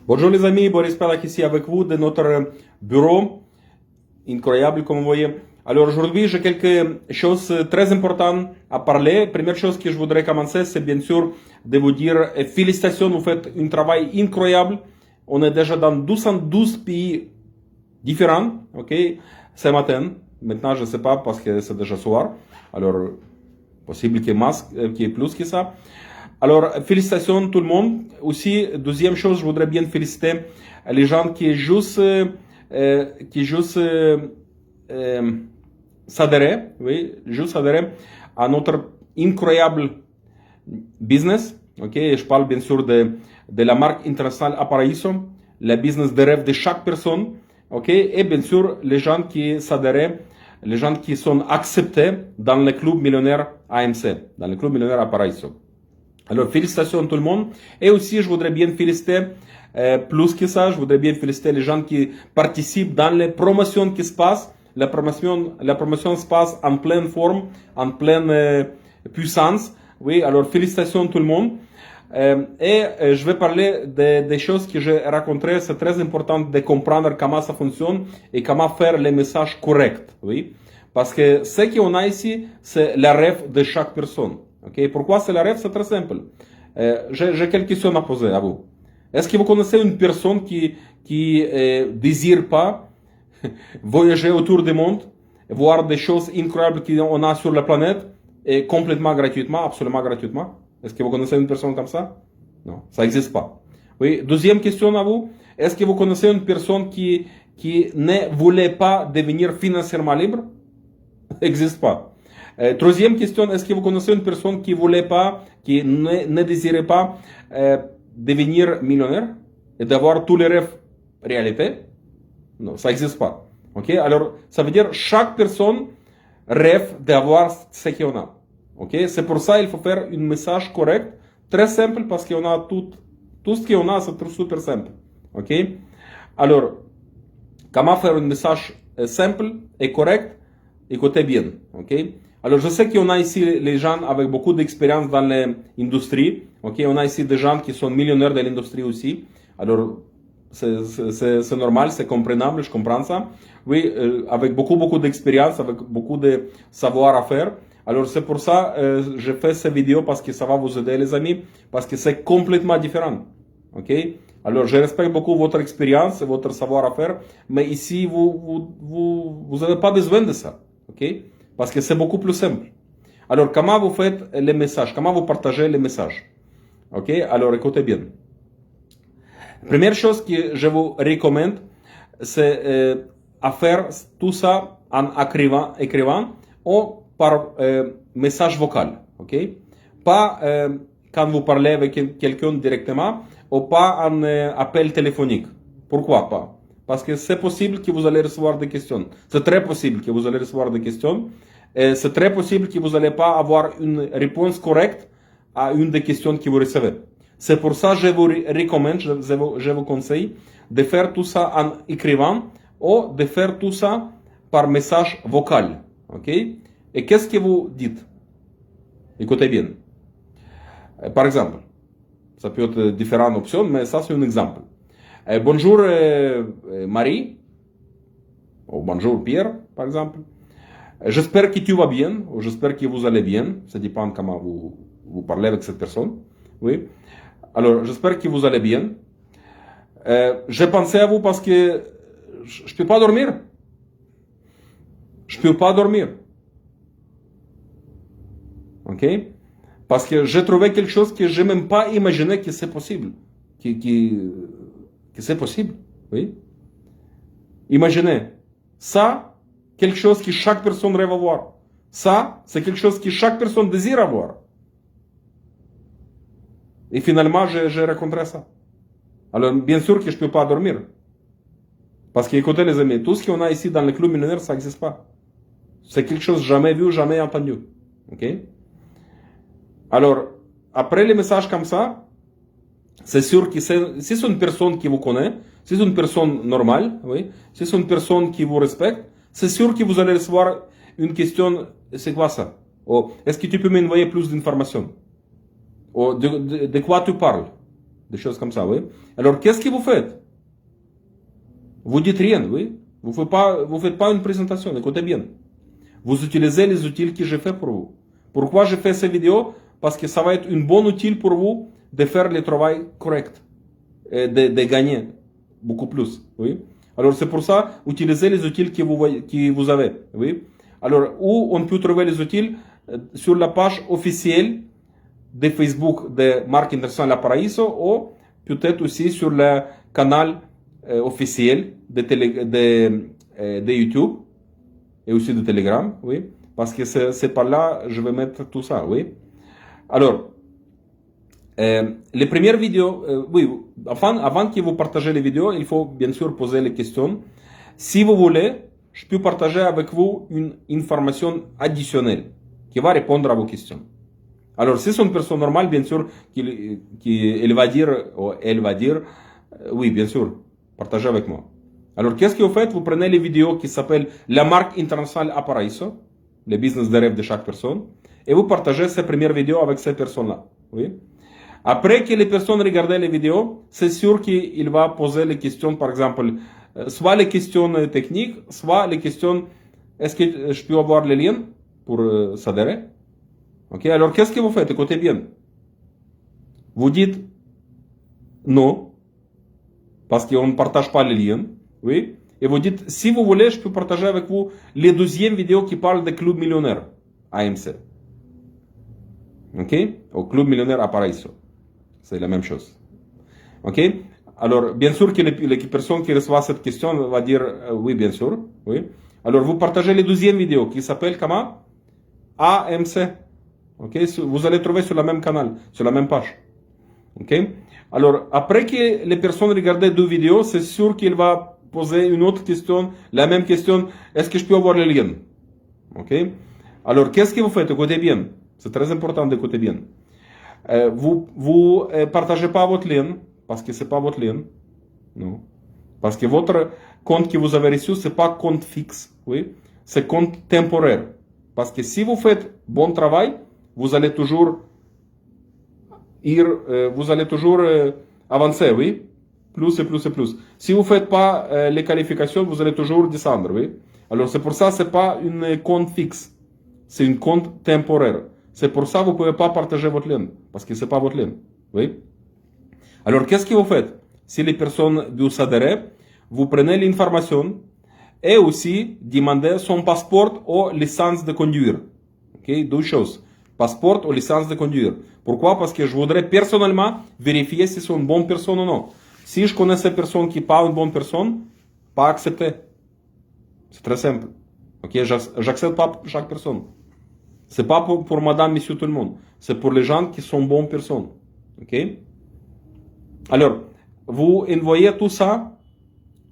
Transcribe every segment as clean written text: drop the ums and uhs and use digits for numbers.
Bonjour les amis, Boris Pelak ici avec vous de notre bureau, incroyable comme vous voyez. Alors aujourd'hui j'ai quelque chose très importantes à parler. Première chose que je voudrais commencer, c'est bien sûr de vous dire félicitations, vous faites un travail incroyable. On est déjà dans 212 pays différents, ok, ce matin. Maintenant je ne sais pas parce que c'est déjà soir. Alors possible qu'il y ait plus que ça. Alors, félicitations tout le monde. Aussi, deuxième chose, je voudrais bien féliciter les gens qui juste s'adhérer, oui, juste s'adhérer à notre incroyable business. Ok, je parle bien sûr de la marque internationale Apparaiso, le business de rêve de chaque personne. Ok, et bien sûr les gens qui s'adhèrent, les gens qui sont acceptés dans le club millionnaire AMC, dans le club millionnaire Apparaiso. Alors, félicitations tout le monde. Et aussi, je voudrais bien féliciter, plus que ça, je voudrais bien féliciter les gens qui participent dans les promotions qui se passent. La promotion se passe en pleine forme, en pleine puissance. Oui, alors félicitations tout le monde. Je vais parler des choses que j'ai racontées. C'est très important de comprendre comment ça fonctionne et comment faire les messages corrects. Oui, parce que ce qu'on a ici, c'est le rêve de chaque personne. Okay. Pourquoi c'est le rêve? C'est très simple. J'ai quelques questions à poser à vous. Est-ce que vous connaissez une personne qui désire pas voyager autour du monde, voir des choses incroyables qu'on a sur la planète et complètement gratuitement, absolument gratuitement? Est-ce que vous connaissez une personne comme ça? Non, ça n'existe pas. Oui. Deuxième question à vous. Est-ce que vous connaissez une personne qui ne voulait pas devenir financièrement libre? N'existe pas. Troisième question, est-ce que vous connaissez une personne qui voulait pas, qui ne désirait pas devenir millionnaire et d'avoir tous les rêves réalité? Non, ça n'existe pas. Ok, alors ça veut dire chaque personne rêve d'avoir ce qu'on a. Ok, c'est pour ça il faut faire un message correct, très simple parce qu'on a tout ce qu'on a, c'est super simple. Ok, alors comment faire un message simple et correct? Écoutez bien. Ok. Alors, je sais qu'on a ici les gens avec beaucoup d'expérience dans l'industrie. Ok, on a ici des gens qui sont millionnaires de l'industrie aussi. Alors, c'est normal, c'est comprenable, je comprends ça. Oui, avec beaucoup d'expérience, avec beaucoup de savoir à faire. Alors, c'est pour ça je fais cette vidéo parce que ça va vous aider, les amis, parce que c'est complètement différent. Ok. Alors, je respecte beaucoup votre expérience et votre savoir à faire, mais ici, vous n'avez pas besoin de ça. Ok. Parce que c'est beaucoup plus simple. Alors, comment vous faites les messages? Comment vous partagez les messages? Ok, alors écoutez bien. Première chose que je vous recommande, c'est à faire tout ça en écrivant ou par message vocal. Ok, pas quand vous parlez avec quelqu'un directement ou pas en appel téléphonique. Pourquoi pas? Parce que c'est possible que vous allez recevoir des questions. C'est très possible que vous allez recevoir des questions. C'est très possible que vous n'allez pas avoir une réponse correcte à une des questions que vous recevez. C'est pour ça que je vous recommande, je vous conseille de faire tout ça en écrivant ou de faire tout ça par message vocal. Ok? Et qu'est-ce que vous dites? Écoutez bien. Par exemple, ça peut être différentes options, mais ça c'est un exemple. Bonjour Marie, ou bonjour Pierre, par exemple. J'espère que tu vas bien, ou j'espère que vous allez bien. Ça dépend comment vous parlez avec cette personne. Oui. Alors, j'espère que vous allez bien. J'ai pensé à vous parce que je ne peux pas dormir. Je ne peux pas dormir. Ok? Parce que j'ai trouvé quelque chose que je n'ai même pas imaginé que c'est possible. Que c'est possible. Oui. Imaginez. Ça, quelque chose que chaque personne rêve avoir. Ça, c'est quelque chose que chaque personne désire avoir. Et finalement, j'ai rencontré ça. Alors, bien sûr que je ne peux pas dormir. Parce que, écoutez les amis, tout ce qu'on a ici dans le club millionnaire, ça n'existe pas. C'est quelque chose jamais vu, jamais entendu. Ok? Alors, après les messages comme ça, c'est sûr que si c'est une personne qui vous connaît, si c'est une personne normale, oui, si c'est une personne qui vous respecte, c'est sûr que vous allez recevoir une question, c'est quoi ça? Oh, est-ce que tu peux m'envoyer plus d'informations? Oh, de quoi tu parles? des choses comme ça, oui. Alors, qu'est-ce que vous faites? Vous dites rien, oui. Vous faites pas une présentation, écoutez bien. Vous utilisez les outils que j'ai fait pour vous. Pourquoi je fais ces vidéos? Parce que ça va être une bonne outil pour vous de faire le travail correct, et de gagner beaucoup plus, oui. Alors, c'est pour ça, utilisez les outils que vous avez, oui. Alors, où on peut trouver les outils? Sur la page officielle de Facebook de Marque Internationale Paraíso, ou peut-être aussi sur le canal officiel de YouTube et aussi de Telegram, oui, parce que c'est par là je vais mettre tout ça, oui. Alors, les premières vidéos, oui, avant que vous partagez les vidéos, il faut bien sûr poser les questions. Si vous voulez, je peux partager avec vous une information additionnelle qui va répondre à vos questions. Alors, si c'est une personne normale, bien sûr, elle va dire, oui, bien sûr, partagez avec moi. Alors, qu'est-ce que vous faites? Vous prenez les vidéos qui s'appellent La marque internationale à Paraíso, le business de rêve de chaque personne, et vous partagez ces premières vidéos avec ces personnes-là. Oui. Après que les personnes regardent les vidéos, c'est sûr qu'il va poser les questions, par exemple, soit les questions techniques, soit les questions, est-ce que je peux avoir les liens pour s'adhérer? Ok, alors qu'est-ce que vous faites? Écoutez bien. Vous dites non, parce qu'on ne partage pas les liens, oui. Et vous dites, si vous voulez, je peux partager avec vous les deuxièmes vidéos qui parlent des clubs millionnaires, AMC. Ok? Au club millionnaire à Paraíso. C'est la même chose. Ok? Alors, bien sûr que les personnes qui reçoivent cette question vont dire oui, bien sûr. Oui. Alors, vous partagez les deuxièmes vidéos qui s'appellent comment? AMC. Ok? Vous allez trouver sur le même canal, sur la même page. Ok? Alors, après que les personnes regardent deux vidéos, c'est sûr qu'il va poser une autre question, la même question, est-ce que je peux avoir le lien? Ok? Alors, qu'est-ce que vous faites? Écoutez bien. C'est très important d'écouter bien. Vous partagez pas votre lien, parce que c'est pas votre lien. Non. Parce que votre compte que vous avez reçu, c'est pas compte fixe. Oui? C'est compte temporaire. Parce que si vous faites bon travail, vous allez toujours avancer, oui? Plus et plus et plus. Si vous faites pas les qualifications, vous allez toujours descendre, oui? Alors c'est pour ça, c'est pas une compte fixe. C'est une compte temporaire. C'est pour ça que vous ne pouvez pas partager votre lien, parce que ce n'est pas votre lien. Oui? Alors, qu'est-ce que vous faites? Si les personnes veulent s'adhérer, vous prenez l'information et aussi demandez son passeport ou licence de conduire. Okay? Deux choses. Passeport ou licence de conduire. Pourquoi? Parce que je voudrais personnellement vérifier si c'est une bonne personne ou non. Si je connais cette personne qui n'est pas une bonne personne, pas accepter. C'est très simple. Okay? J'accepte pas chaque personne. C'est pas pour madame, monsieur, tout le monde. C'est pour les gens qui sont bonnes personnes. Ok? Alors, vous envoyez tout ça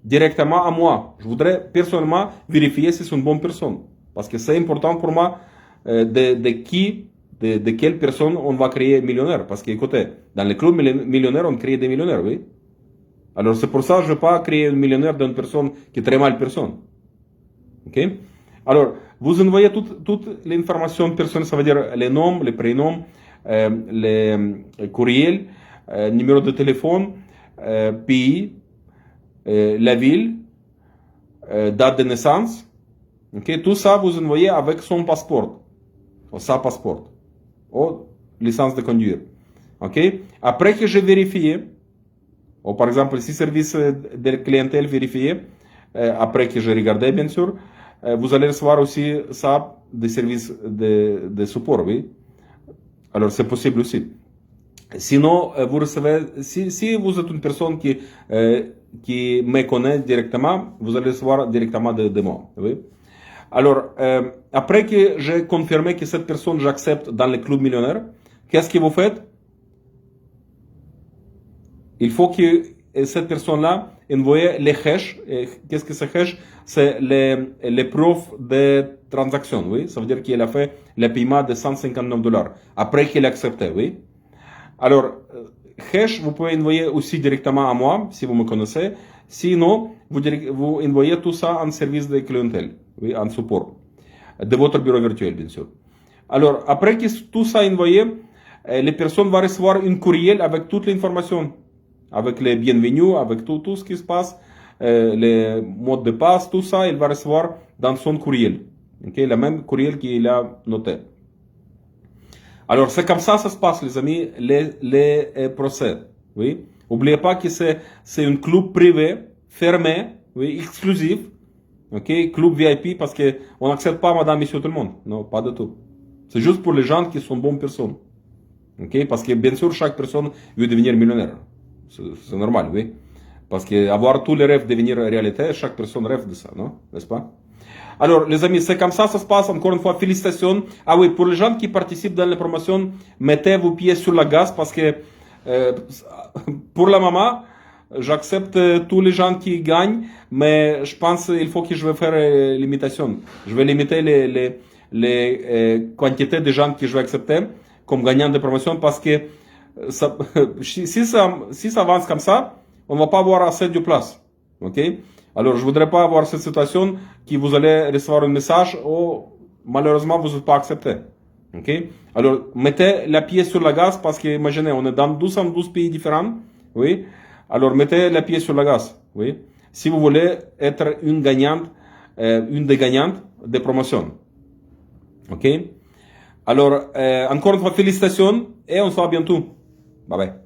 directement à moi. Je voudrais personnellement vérifier si c'est une bonne personne. Parce que c'est important pour moi de quelle personne on va créer millionnaire. Parce que, écoutez, dans le club millionnaire, on crée des millionnaires, oui? Alors, c'est pour ça que je ne veux pas créer un millionnaire d'une personne qui est très mal personne. Ok? Alors, vous envoyez toute l'information personnelle, ça veut dire les noms, les prénoms, les courriels, numéro de téléphone, pays, la ville, date de naissance. Okay? Tout ça, vous envoyez avec son passeport, ou sa passeport, ou licence de conduire. Okay? Après que j'ai vérifié, ou par exemple, si service de clientèle vérifié, après que j'ai regardé, bien sûr, vous allez recevoir aussi ça des services de support, oui. Alors, c'est possible aussi. Sinon, vous recevez, si vous êtes une personne qui me connaît directement, vous allez recevoir directement de moi, oui. Alors, après que j'ai confirmé que cette personne, j'accepte dans le club millionnaire, qu'est-ce que vous faites? Il faut que cette personne-là envoie les hash. Qu'est-ce que c'est hash? C'est les preuves de transaction, oui. Ça veut dire qu'il a fait le paiement de $159 après qu'il a accepté, oui. Alors, hash, vous pouvez envoyer aussi directement à moi, si vous me connaissez. Sinon, vous envoyez tout ça en service de clientèle, oui, en support, de votre bureau virtuel, bien sûr. Alors, après que tout ça est envoyé, les personnes vont recevoir un courriel avec toute l'information avec les bienvenus, avec tout ce qui se passe, les mots de passe, tout ça, il va recevoir dans son courriel. Okay? Le même courriel qu'il a noté. Alors, c'est comme ça se passe, les amis, les procès. Oui? N'oubliez pas que c'est un club privé, fermé, oui, exclusif. Ok? Club VIP, parce qu'on n'accepte pas madame, monsieur, tout le monde. Non, pas du tout. C'est juste pour les gens qui sont bonnes personnes. Ok? Parce que, bien sûr, chaque personne veut devenir millionnaire. C'est normal, oui. Parce que avoir tous les rêves devenir réalité, chaque personne rêve de ça, non? N'est-ce pas? Alors, les amis, c'est comme ça se passe. Encore une fois, félicitations. Ah oui, pour les gens qui participent dans les promotions, mettez vos pieds sur la gaz parce que pour la maman, j'accepte tous les gens qui gagnent, mais je pense qu'il faut que je vais faire l'imitation. Je vais limiter les quantités de gens que je vais accepter comme gagnants de promotion parce que ça, si ça avance comme ça, on ne va pas avoir assez de place. Ok? Alors, je ne voudrais pas avoir cette situation que vous allez recevoir un message ou malheureusement vous n'êtes pas accepté. Ok? Alors, mettez la pied sur la gaz parce que, imaginez, on est dans 212 pays différents. Oui? Alors, mettez la pied sur la gaz. Oui? Si vous voulez être une gagnante, une des gagnantes des promotions. Ok? Alors, encore une fois, félicitations et on se voit bientôt. Bye bye.